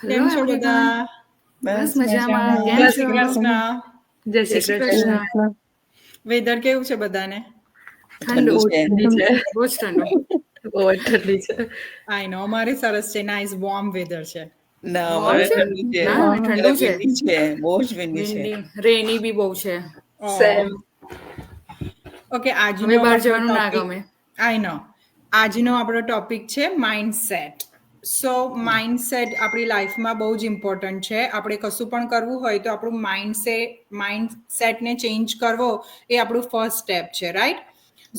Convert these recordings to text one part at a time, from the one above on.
કેમ છો બધા? બસ મજામાં. કેમ જય છો? શ્રી કૃષ્ણ. જય શ્રી કૃષ્ણ. વેધર કેવું છે બધાને? ઠંડુ ઠંડી છે. બહુ જ ઠંડુ. બહુ જ ઠંડી છે. આઈ નો અમારે સરસ છે, નાઇસ વોર્મ વેધર છે. ના વોર્મ અમારે છે? ઠંડી છે. ના ઠંડુ છે. વિન્ડી છે, બહુ જ વિન્ડી છે. વિન્ડી રેની બી બહુ છે. સેમ. ઓકે, હવે આજનો બહાર આપણો જવાનું ના ટોપિક ગમે. આઈ નો આજનો આપણો ટોપિક છે માઇન્ડસેટ. સો માઇન્ડસેટ આપણી લાઈફમાં બહુ જ ઇમ્પોર્ટન્ટ છે. આપણે કશું પણ કરવું હોય તો આપણું માઇન્ડસેટને ચેન્જ કરવો એ આપણું ફર્સ્ટ સ્ટેપ છે, રાઈટ?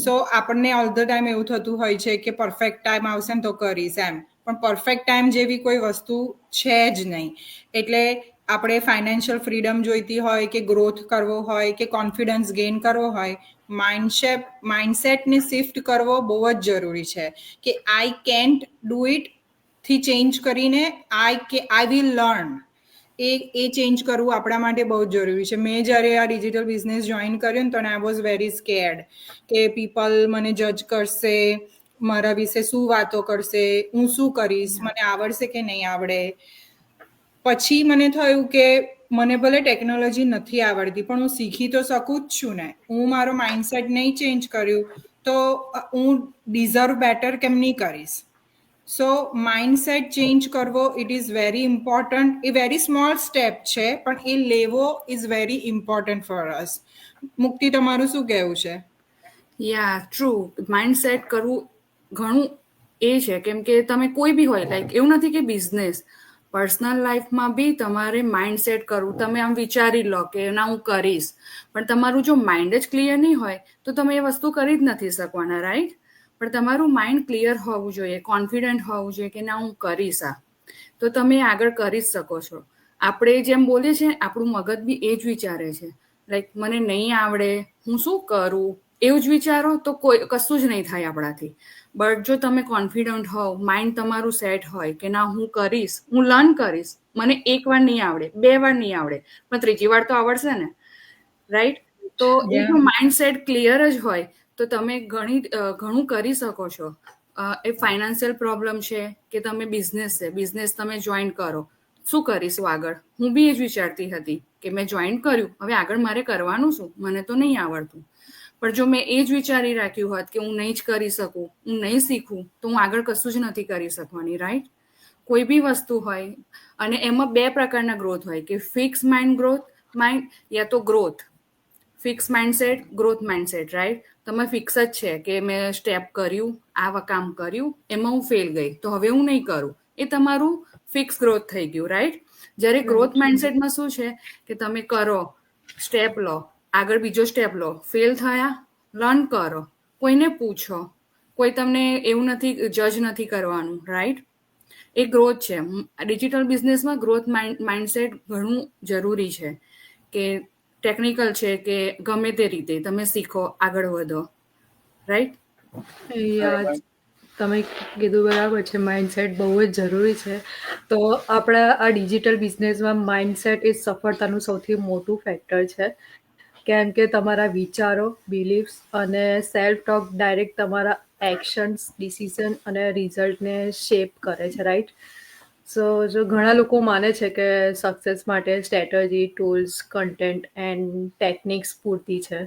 સો આપણને ઓલ ધ ટાઈમ એવું થતું હોય છે કે પરફેક્ટ ટાઈમ આવશે ને તો કરીશ એમ, પણ પરફેક્ટ ટાઈમ જેવી કોઈ વસ્તુ છે જ નહીં. એટલે આપણે ફાઇનાન્શિયલ ફ્રીડમ જોઈતી હોય કે ગ્રોથ કરવો હોય કે કોન્ફિડન્સ ગેઇન કરવો હોય, માઇન્ડસેટને શિફ્ટ કરવો બહુ જ જરૂરી છે. કે આઈ કેન્ટ ડુ ઇટ થી ચેન્જ કરીને I will learn, A change કરવું આપણા માટે બહુ જ જરૂરી છે. મેં જ્યારે આ ડિજિટલ બિઝનેસ જોઈન કર્યો ને તો આઈ વોઝ વેરી સ્કેર્ડ કે પીપલ મને જજ કરશે, મારા વિશે શું વાતો કરશે, હું શું કરીશ, મને આવડશે કે નહીં આવડે. પછી મને થયું કે મને ભલે ટેકનોલોજી નથી આવડતી પણ હું શીખી તો શકું જ છું ને. હું મારો માઇન્ડસેટ નહીં ચેન્જ કર્યું તો હું ડિઝર્વ બેટર કેમ નહીં કરીશ. સો માઇન્ડસેટ ચેન્જ કરવો it is very important. A very small step છે પણ એ લેવો is very important for us. મુક્તિ, તમારું શું કહેવું છે? યા ટ્રુ. માઇન્ડ સેટ કરવું ઘણું એ છે, કેમ કે તમે કોઈ બી હોય, લાઈક એવું નથી કે બિઝનેસ, પર્સનલ લાઈફમાં બી તમારે માઇન્ડ સેટ કરવું. તમે આમ વિચારી લો કે ના હું કરીશ, પણ તમારું જો માઇન્ડ જ ક્લિયર નહીં હોય તો તમે એ વસ્તુ કરી જ નથી શકવાના, રાઈટ? પણ તમારું માઇન્ડ ક્લિયર હોવું જોઈએ, કોન્ફિડન્ટ હોવું જોઈએ કે ના હું કરીશ આ, તો તમે આગળ કરી જ શકો છો. આપણે જેમ બોલીએ છીએ આપણું મગજ બી એ જ વિચારે છે, લાઈક મને નહીં આવડે, હું શું કરું, એવું જ વિચારો તો કશું જ નહીં થાય આપણાથી. બટ જો તમે કોન્ફિડન્ટ હોવ, માઇન્ડ તમારું સેટ હોય કે ના હું કરીશ, હું લર્ન કરીશ, મને એક વાર નહીં આવડે, 2 વાર નહીં આવડે, પણ 3જી વાર તો આવડશે ને, રાઈટ? તો એ જો માઇન્ડ સેટ ક્લિયર જ હોય તો તમે ઘણું કરી શકો છો. એ ફાઇનાન્શિયલ પ્રોબ્લેમ છે કે તમે બિઝનેસ તમે જોઈન કરો, શું કરીશું આગળ? હું બી એ જ વિચારતી હતી કે મેં જોઈન કર્યું, હવે આગળ મારે કરવાનું શું, મને તો નહીં આવડતું. પણ જો મેં એ જ વિચારી રાખ્યું હોત કે હું નહીં જ કરી શકું, હું નહીં શીખું, તો હું આગળ કશું જ નથી કરી શકવાની, રાઈટ? કોઈ બી વસ્તુ હોય, અને એમાં 2 પ્રકારના ગ્રોથ હોય, કે ફિક્સ માઇન્ડ યા તો growth. Fix mindset, growth mindset, right? તમે ફિક્સ જ છે કે મેં સ્ટેપ કર્યું, આ કામ કર્યું, એમાં હું ફેલ ગઈ તો હવે હું નહીં કરું, એ તમારું ફિક્સ ગ્રોથ થઈ ગયું, રાઈટ? જ્યારે ગ્રોથ માઇન્ડસેટમાં શું છે કે તમે કરો, સ્ટેપ લો, આગળ બીજો સ્ટેપ લો, ફેલ થયા, લર્ન કરો, કોઈને પૂછો, કોઈ તમને એવું નથી, જજ નથી કરવાનું, રાઈટ? એ ગ્રોથ છે. ડિજિટલ બિઝનેસમાં ગ્રોથ માઇન્ડસેટ ઘણું જરૂરી છે, કે ટેકનિકલ છે કે ગમે તે રીતે તમે શીખો, આગળ વધો, રાઈટ? તમે કીધું બરાબર છે, માઇન્ડસેટ બહુ જ જરૂરી છે. તો આપણા આ ડિજિટલ બિઝનેસમાં માઇન્ડસેટ એ સફળતાનું સૌથી મોટું ફેક્ટર છે. કેમ કે તમારા વિચારો, બિલીફ્સ અને સેલ્ફ ટોક ડાયરેક્ટ તમારા એક્શન્સ, ડિસિઝન અને રિઝલ્ટને શેપ કરે છે, રાઈટ? સો જો ઘણા લોકો માને છે કે સક્સેસ માટે strategy, tools, content and techniques પૂરતી છે,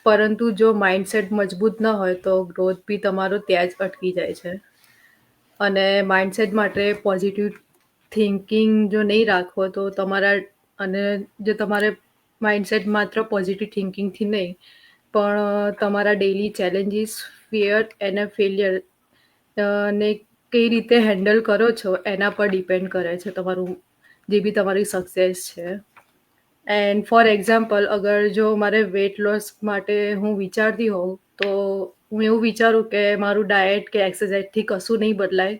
પરંતુ જો માઇન્ડસેટ મજબૂત ન હોય તો ગ્રોથ બી તમારો ત્યાં જ અટકી જાય છે. અને માઇન્ડસેટ માટે પોઝિટિવ થિંકિંગ જો નહીં રાખો તો અને જો તમારે માઇન્ડસેટ માત્ર પોઝિટિવ થિંકિંગથી નહીં, પણ તમારા ડેઇલી ચેલેન્જીસ, ફિયર અને ફેલિયર ને કઈ રીતે હેન્ડલ કરો છો એના પર ડિપેન્ડ કરે છે તમારું, જે બી તમારી સક્સેસ છે. એન્ડ ફોર એક્ઝામ્પલ, અગર જો મારે વેટ લોસ માટે હું વિચારતી હોઉં તો હું એવું વિચારું કે મારું ડાયટ કે એક્સરસાઇઝથી કશું નહીં બદલાય,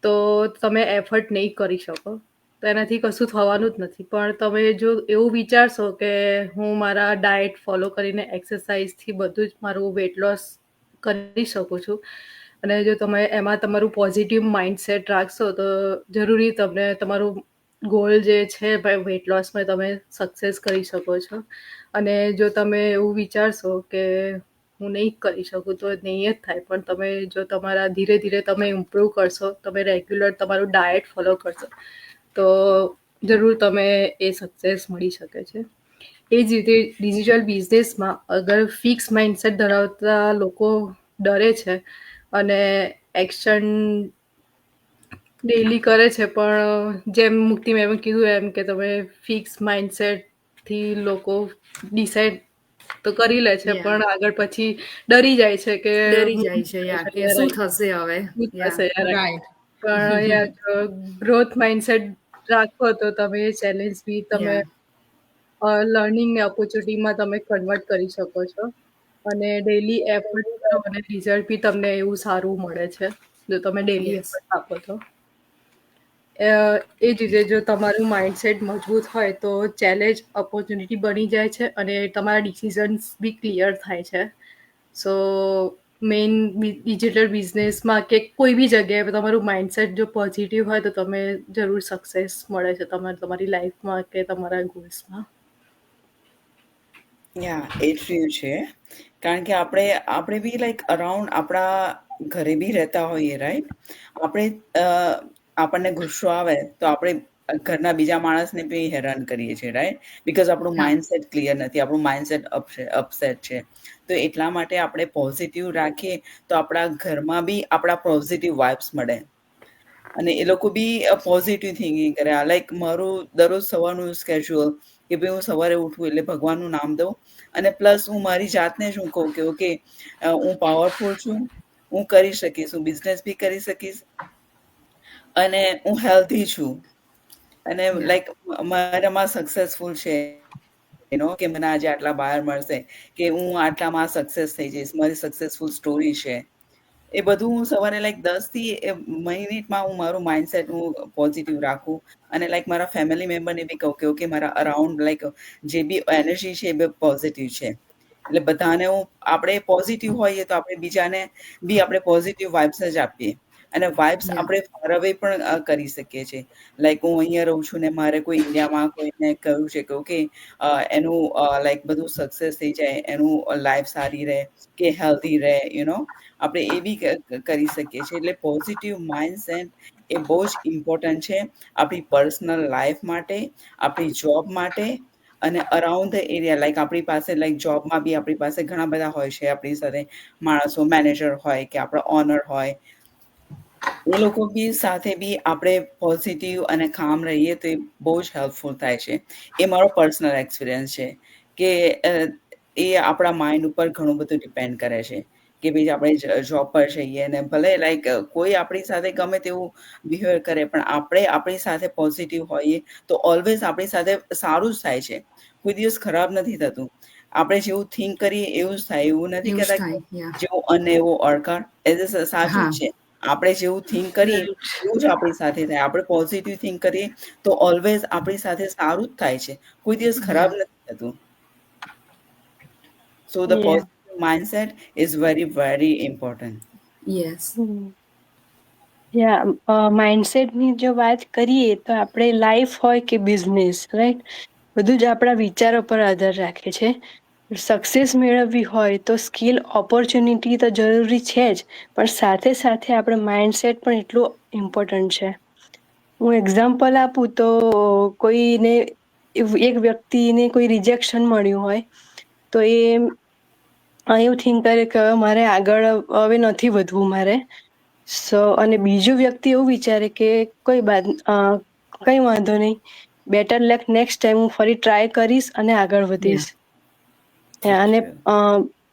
તો તમે એફર્ટ નહીં કરી શકો, તો એનાથી કશું થવાનું જ નથી. પણ તમે જો એવું વિચારશો કે હું મારા ડાયટ ફોલો કરીને એક્સરસાઇઝથી બધું જ મારું વેટ લોસ કરી શકું છું, અને જો તમે એમાં તમારું પોઝિટિવ માઇન્ડસેટ રાખશો તો જરૂરી તમને તમારું ગોલ જે છે ભાઈ વેટ લોસમાં તમે સક્સેસ કરી શકો છો. અને જો તમે એવું વિચારશો કે હું નહીં કરી શકું તો નહીં જ થાય, પણ તમે જો તમારા ધીરે ધીરે તમે ઇમ્પ્રૂવ કરશો, તમે રેગ્યુલર તમારું ડાયટ ફોલો કરશો, તો જરૂર તમે એ સક્સેસ મળી શકે છે. એ જ રીતે ડિજિટલ બિઝનેસમાં અગર ફિક્સ માઇન્ડસેટ ધરાવતા લોકો ડરે છે અને એક્શન ડેલી કરે છે, પણ જેમ મુક્તિ મેમ કીધું એમ કે તમે ફિક્સ માઇન્ડસેટથી લોકો ડિસાઈડ તો કરી લે છે, Yeah. પણ આગળ પછી ડરી જાય છે કે ડરી હું જાય છે યા કે યાર શું થશે હવે. શું યા થશે યાર. રાઈટ. પણ યાર ગ્રોથ માઇન્ડસેટ રાખો તો તમે એ ચેલેન્જ બી તમે યા લર્નિંગને ઓપોર્ચ્યુનિટીમાં તમે કન્વર્ટ કરી શકો છો અને ડેલી એફર્ટ કરો અને રિઝલ્ટ બી તમને એવું સારું મળે છે જો તમે ડેલી યસ એફર્ટ આપો તો. એ જ રીતે જો તમારું માઇન્ડસેટ મજબૂત હોય તો ચેલેન્જ ઓપોર્ચ્યુનિટી બની જાય છે અને તમારા ડિસિઝન્સ બી ક્લિયર થાય છે. સો મેઇન ડિજિટલ બિઝનેસમાં કે કોઈ બી જગ્યાએ તમારું માઇન્ડસેટ જો પોઝિટિવ હોય તો તમે જરૂર સક્સેસ મળે છે તમારી લાઈફમાં કે તમારા ગોલ્સમાં. યા એ ટ્રુ છે, કારણ કે આપણે બી લાઈક અરાઉન્ડ આપણા ઘરે બી રહેતા હોઈએ, રાઈટ? આપણે આપણને ગુસ્સો આવે તો આપણે ઘરના બીજા માણસને બી હેરાન કરીએ છીએ, રાઈટ? બિકોઝ આપણું હા માઇન્ડસેટ ક્લિયર નથી, આપણું માઇન્ડસેટ અપસેટ છે. તો એટલા માટે આપણે પોઝિટિવ રાખીએ તો આપણા ઘરમાં બી આપણા પોઝિટિવ વાઇબ્સ મળે અને એ લોકો બી પોઝિટિવ થિંકિંગ કરે. લાઈક મારું દરરોજ સવારનું સ્કેડ્યુઅલ કે ભાઈ હું સવારે ઉઠું એટલે ભગવાનનું નામ દઉં અને પ્લસ હું મારી જાતને શું કહું કે ઓકે હું પાવરફુલ છું, હું કરી શકીશ, હું બિઝનેસ બી કરી શકીશ અને હું હેલ્ધી છું અને યા લાઈક મારામાં સક્સેસફુલ છે કે મને આજે આટલા બહાર મળશે કે હું આટલામાં સક્સેસ થઈ જઈશ, મારી સક્સેસફુલ સ્ટોરી છે. એ બધું હું સવારે લાઈક 10 મિનિટમાં હું મારું માઇન્ડસેટ હું પોઝિટિવ રાખું અને લાઈક મારા ફેમિલી મેમ્બરને બી કહું કે ઓકે મારા અરાઉન્ડ લાઈક જે બી એનર્જી છે એ બી પોઝિટિવ છે. એટલે બધાને આપણે પોઝિટિવ હોઈએ તો આપણે બીજાને બી આપણે પોઝિટિવ વાઇબ્સ જ આપીએ અને વાઇબ્સ યા આપણે ફોરઅવે પણ કરી શકીએ છીએ. લાઈક હું અહીંયા રહું છું ને મારે કોઈ ઇન્ડિયામાં કોઈને કહ્યું છે કે ઓકે એનું લાઈક બધું સક્સેસ થઈ જાય, એનું લાઈફ સારી રહે કે હેલ્ધી રહે, આપણે એ બી કરી શકીએ છીએ. એટલે પોઝિટિવ માઇન્ડસેટ એ બહુ જ ઇમ્પોર્ટન્ટ છે આપણી પર્સનલ લાઈફ માટે, આપણી જોબ માટે અને અરાઉન્ડ ધ એરિયા. લાઈક આપણી પાસે લાઈક જોબમાં બી આપણી પાસે ઘણા બધા હોય છે આપણી સાથે માણસો, મેનેજર હોય કે આપણા ઓનર હોય, એ લોકો બી સાથે બી આપણે પોઝિટિવ અને કામ રહીએ તો એ બહુ જ હેલ્પફુલ થાય છે. એ મારો પર્સનલ એક્સપિરિયન્સ છે કે એ આપણા માઇન્ડ ઉપર ઘણું બધું ડિપેન્ડ કરે છે કે ભાઈ આપણે જોબ પર જઈએ ને ભલે લાઈક કોઈ આપણી સાથે ગમે તેવું બિહેવિયર કરે પણ આપણે આપણી સાથે પોઝિટિવ હોઈએ તો ઓલવેઝ આપણી સાથે સારું જ થાય છે, કોઈ દિવસ ખરાબ નથી થતું. આપણે જેવું થિંક કરીએ એવું જ થાય. એવું નથી એવું જ કહેતા કે થાય. યા જેવું અન્ન એવો અળકાર, એ સાચું હા જ છે. આપણે જેવું થિંક કરીએ રાઈટ. એવું જ આપણી સાથે થાય. આપણે પોઝિટિવ થિંક કરીએ તો ઓલવેઝ આપણી સાથે સારું જ થાય છે, કોઈ દિવસ ખરાબ યા નથી થતું. So the positive mindset is very very important. Yes માઇન્ડસેટની જો વાત કરીએ તો આપણે લાઈફ હોય કે બિઝનેસ, રાઈટ, બધું જ આપણા વિચારો પર આધાર રાખે છે. સક્સેસ મેળવવી હોય તો સ્કિલ ઓપોર્ચ્યુનિટી તો જરૂરી છે જ, પણ સાથે સાથે આપણે માઇન્ડસેટ પણ એટલું ઇમ્પોર્ટન્ટ છે. હું એક્ઝામ્પલ આપું તો કોઈને એક વ્યક્તિને કોઈ રિજેક્શન મળ્યું હોય તો એ એવું થિંક કરે કે હવે મારે આગળ હવે નથી વધવું મારે. અને બીજું વ્યક્તિ એવું વિચારે કે કઈ વાંધો નહીં, બેટર લક નેક્સ્ટ ટાઈમ, હું ફરી ટ્રાય કરીશ અને આગળ વધીશ. યા અને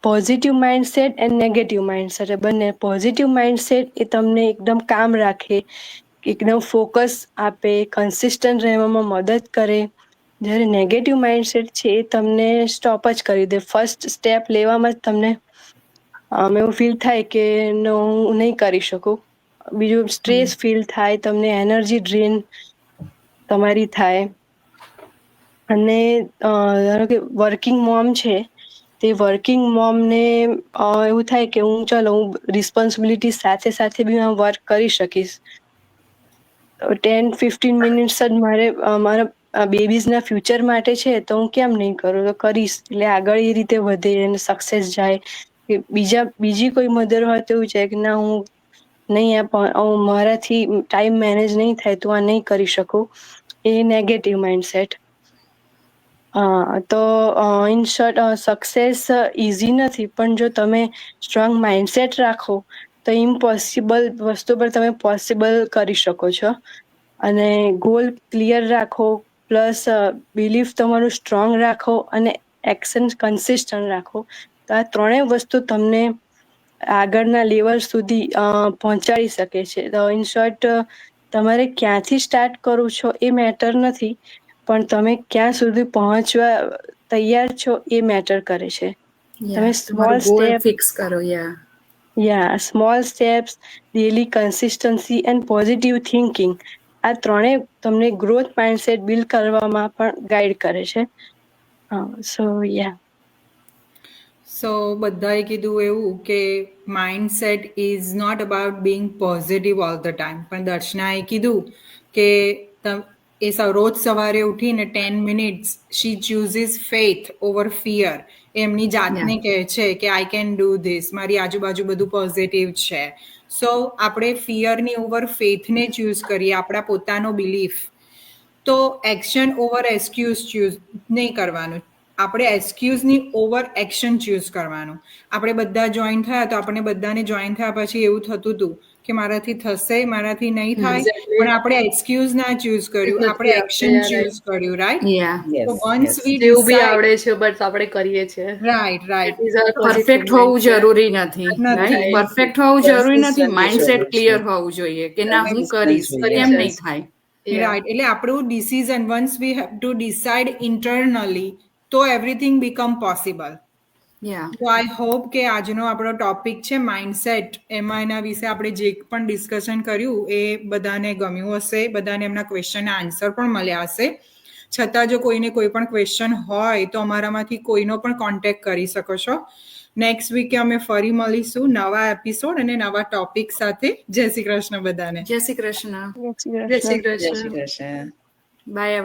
positive mindset and negative mindset બંને. પોઝિટિવ માઇન્ડસેટ એ તમને એકદમ કામ રાખે, એકદમ ફોકસ આપે, કન્સિસ્ટન્ટ રહેવામાં મદદ કરે. જ્યારે નેગેટિવ માઇન્ડસેટ છે એ તમને સ્ટોપ જ કરી દે. ફર્સ્ટ સ્ટેપ લેવામાં જ તમને એવું ફીલ થાય કે હું નહીં કરી શકું. બીજું સ્ટ્રેસ ફીલ થાય, તમને એનર્જી ડ્રેન તમારી થાય. અને ધારો કે વર્કિંગ મોમ છે તે વર્કિંગ મોમને એવું થાય કે હું રિસ્પોન્સિબિલિટી સાથે સાથે બી હું વર્ક કરી શકીશ. 10-15 મિનિટ્સ જ મારા બેબીઝના ફ્યુચર માટે છે તો હું કેમ નહીં કરું, તો કરીશ. એટલે આગળ એ રીતે વધે અને સક્સેસ જાય. બીજી કોઈ મધર હોય તો એવું છે કે ના, હું નહીં મારાથી ટાઈમ મેનેજ નહીં થાય તો આ નહીં કરી શકું, એ નેગેટિવ માઇન્ડસેટ. તો ઇન શોર્ટ સક્સેસ ઇઝી નથી, પણ જો તમે સ્ટ્રોંગ માઇન્ડસેટ રાખો તો ઇમ્પોસિબલ વસ્તુ પર તમે પોસિબલ કરી શકો છો. અને ગોલ ક્લિયર રાખો, પ્લસ બિલીફ તમારું સ્ટ્રોંગ રાખો અને એક્શન કન્સિસ્ટન્ટ રાખો, તો આ ત્રણેય વસ્તુ તમને આગળના લેવલ સુધી પહોંચાડી શકે છે. તો ઇન શોર્ટ તમારે ક્યાંથી સ્ટાર્ટ કરવું છો એ મેટર નથી, પણ તમે ક્યાં સુધી પહોંચવા તૈયાર છો એ મેટર કરે છે. તમે સ્મોલ સ્ટેપ ફિક્સ કરો. Small steps, daily consistency and positive thinking, આ ત્રણેય તમને ગ્રોથ માઇન્ડસેટ બિલ્ડ કરવામાં પણ ગાઈડ કરે છે. સો બધાએ કીધું એવું કે mindset is not about being positive all the time, પણ દર્શનાએ કીધું કે એ રોજ સવારે ઉઠીને 10 minutes she chooses faith over fear. એમની જાતને કહે છે કે આઈ કેન ડુ ધીસ, મારી આજુબાજુ બધું પોઝિટિવ છે. સો આપણે ફિયરની ઓવર ફેથને ચૂઝ કરીએ, આપણા પોતાનો બિલીફ. તો એક્શન ઓવર એક્સક્યુઝ ચૂઝ નહીં કરવાનું, આપણે એક્સક્યુઝની ઓવર એક્શન ચૂઝ કરવાનું. આપણે બધા જોઈન થયા તો આપણે બધાને જોઈન થયા પછી એવું થતું હતું કે મારાથી થશે, મારાથી નહીં થાય, પણ આપણે એક્સક્યુઝ ના ચૂઝ કર્યું, આપણે એક્શન ચૂઝ કર્યું. રાઈટ? તો વન્સ વી એવું બી આવડે છે બટ આપણે કરીએ છીએ. રાઈટ. પરફેક્ટ હોવું જરૂરી નથી. પરફેક્ટ હોવું જરૂરી નથી, માઇન્ડસેટ ક્લિયર હોવું જોઈએ કે ના હું કરીશ, કેમ નહીં થાય. રાઈટ. એટલે આપણું decision once we have to decide internally તો એવરીથિંગ બીકમ પોસિબલ. તો આઈ હોપ કે આજનો આપણો ટોપિક છે માઇન્ડસેટ, એમાં એના વિશે આપણે જે પણ ડિસ્કશન કર્યું એ બધાને ગમ્યું હશે, બધાને એમના ક્વેશ્ચનના આન્સર પણ મળ્યા હશે. છતાં જો કોઈને કોઈ પણ ક્વેશ્ચન હોય તો અમારામાંથી કોઈનો પણ કોન્ટેક્ટ કરી શકો છો. નેક્સ્ટ વીકે અમે ફરી મળીશું નવા એપિસોડ અને નવા ટોપિક સાથે. જય શ્રી કૃષ્ણ બધાને. જય શ્રી કૃષ્ણ. જય શ્રી કૃષ્ણ. બાય.